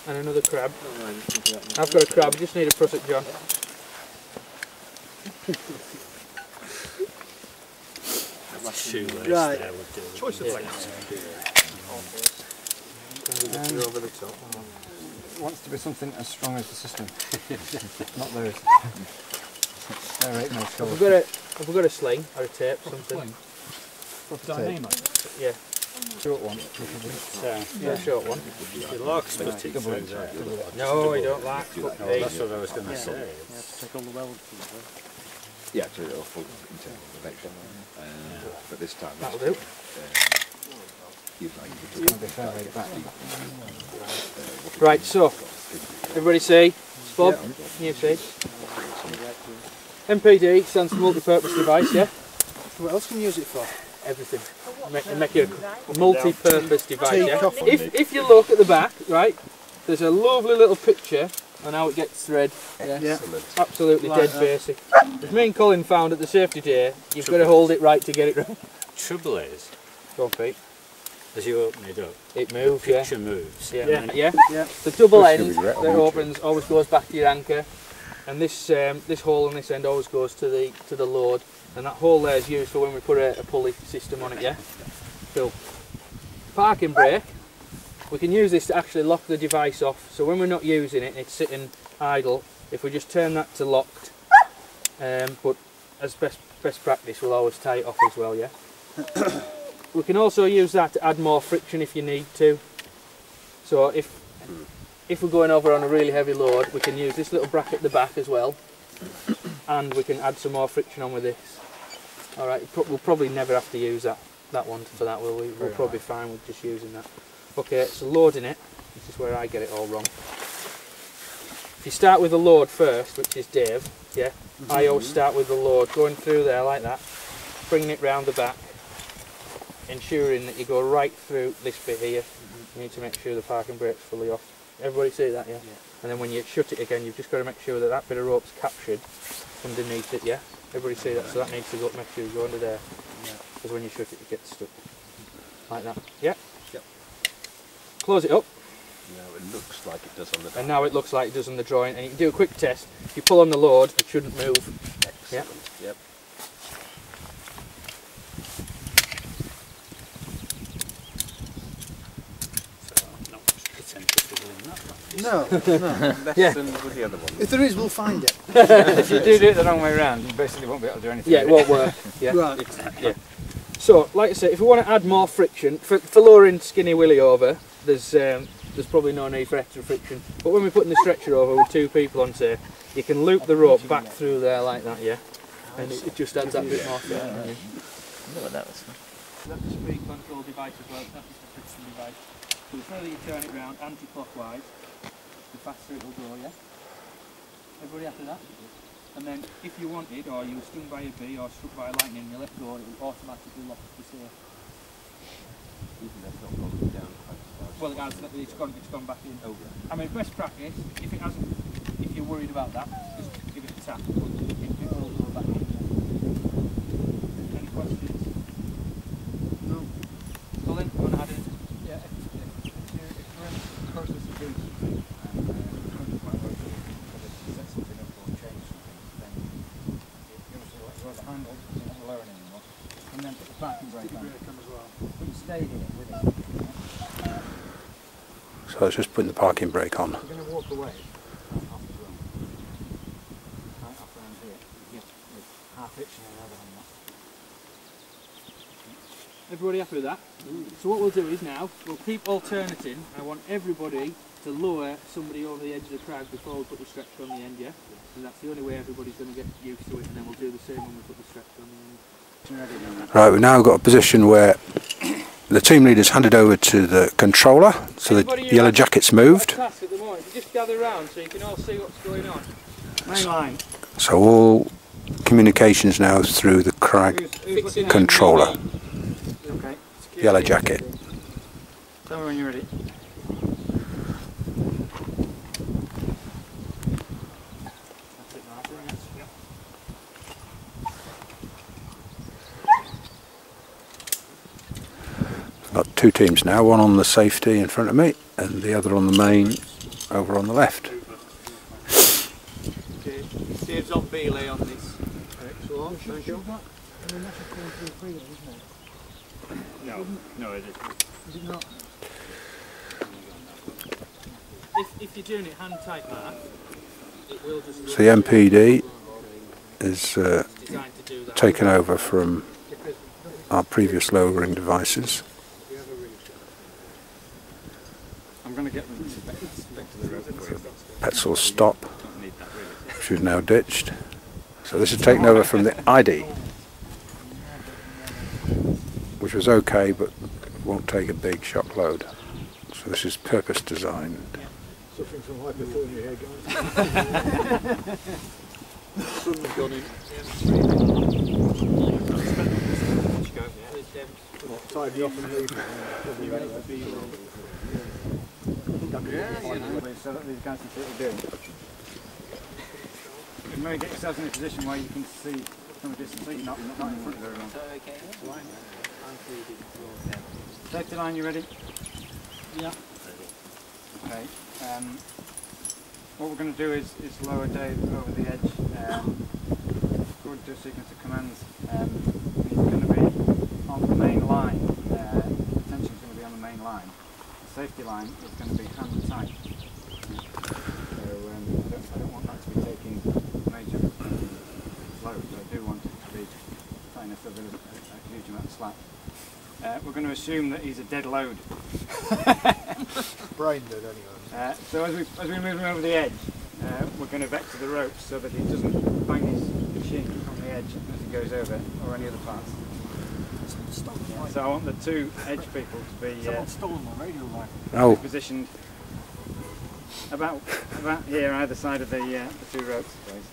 and another crab. I've got a crab, I just need a prusset, John. Right. Choice of plates. Over the top. Wants to be something as strong as the system. Not those. Have we got a sling or a tape, something? Yeah. Short one. Yeah, short one. He likes putting through there. No, I don't like No, that's what I was going to say. Take all the welds. Yeah, to a full internal convection. But this time, that'll do. Right, so everybody see, Bob, you see. MPD stands for multi-purpose device, yeah? What else can you use it for? Everything. Make it a multi-purpose device, yeah? If you look at the back, right, there's a lovely little picture on how it gets thread. Yeah. Absolutely like dead basic. As me and Colin found at the safety day, you've got to hold it right to get it right. Trouble is, Go on, Pete. as you open it up, It moves, the picture moves. Yeah. The double end that opens always goes back to your anchor, and this this hole on this end always goes to the load, and that hole there is used for when we put a pulley system on it. Yeah. Cool. Parking brake. We can use this to actually lock the device off. So when we're not using it, it's sitting idle. If we just turn that to locked, but as best practice, we'll always tie it off as well. Yeah. We can also use that to add more friction if you need to. So if we're going over on a really heavy load, we can use this little bracket at the back as well, and we can add some more friction on with this. All right, we'll probably never have to use that one for that, will we? We'll probably be fine with just using that. Okay, so loading it. This is where I get it all wrong. If you start with the load first, which is Dave, yeah, I always start with the load, going through there like that, bringing it round the back, ensuring that you go right through this bit here. You need to make sure the parking brake's fully off. Everybody see that, yeah? And then when you shut it again, you've just got to make sure that that bit of rope's captured underneath it, yeah? Everybody see that? So that needs to go, make sure you go under there. Because when you shut it, it gets stuck. Like that. Yeah? Yep. Close it up. Now it looks like it does on the back. And now it looks like it does on the drawing. And you can do a quick test. If you pull on the load, it shouldn't move. Excellent. Yeah? Yep. No. Less than with the other one. If there is, we'll find it. If you do it the wrong way around, you basically won't be able to do anything. Yeah, it won't work. Yeah. Right. Yeah. So, like I say, if we want to add more friction, for lowering Skinny Willie over, there's probably no need for extra friction. But when we're putting the stretcher over with two people on, say, you can loop the rope back through there like that, yeah? And it just adds that bit more friction. I know what that was for. That's the speed control device as well, that's the friction device. So the further you turn it round anti-clockwise, the faster it will go, yeah? Everybody after that? And then if you wanted, or you were stung by a bee or struck by lightning and you let go, it will automatically lock the safe. Well, it has, it's gone back in. I mean, best practice, if you're worried about that, just give it a tap, but it will go back in. Any questions? No. Colin, you want to add in? Yeah, if you're in the process of doing something, set something up or change something, then you obviously let go of the handle, you don't lower it anymore, and then put the parking brake on. But you stay here with it. So it's just putting the parking brake on. You're going to walk away off the road. Right off around here. Yeah, with half hitch and another on that. Everybody happy with that? So what we'll do is now, we'll keep alternating. I want everybody to lower somebody over the edge of the crag before we put the stretcher on the end, yeah? And that's the only way everybody's going to get used to it, and then we'll do the same when we put the stretcher on the end. Right, we've now got a position where the team leader's handed over to the controller, so the yellow jacket's moved. Task at the moment, just gather round so you can all see what's going on. Main line. So all communications now through the Crag controller. Okay. Yellow jacket. Tell me when you're ready. Got two teams now, one on the safety in front of me and the other on the main over on the left. Okay. Dave's on Belay on this. Excellent, thank you. No, no, it isn't. Is it not? If you're doing it hand tight, Mark, it will just. So the MPD is designed to do that. taken over from our previous lowering devices. I'm going to get them back to the road for you. Petzl stop, which is now ditched. So this is taken over from the ID, which was okay, but won't take a big shock load. So this is purpose designed. Suffering from hypothermia here, guys. Sun's gone in. Tied you off and leave. So that these guys can see what we're doing. You can maybe get yourselves in a position where you can see from a distance, so you're not in front of everyone. Safety line, you ready? Yeah. Okay. What we're going to do is lower Dave over the edge. Go to a sequence of commands. He's going to be on the main line. Tension's going to be on the main line. The safety line is going to be hand tight. So I don't want that to be taking major load. I do want it to be tight enough so there's a huge amount of slack. We're going to assume that he's a dead load. Brain dead anyway. So as we move him over the edge, we're going to vector the ropes so that he doesn't bang his shin on the edge as he goes over, or any other parts. So I want the two edge people to be positioned about here, either side of the two ropes, please.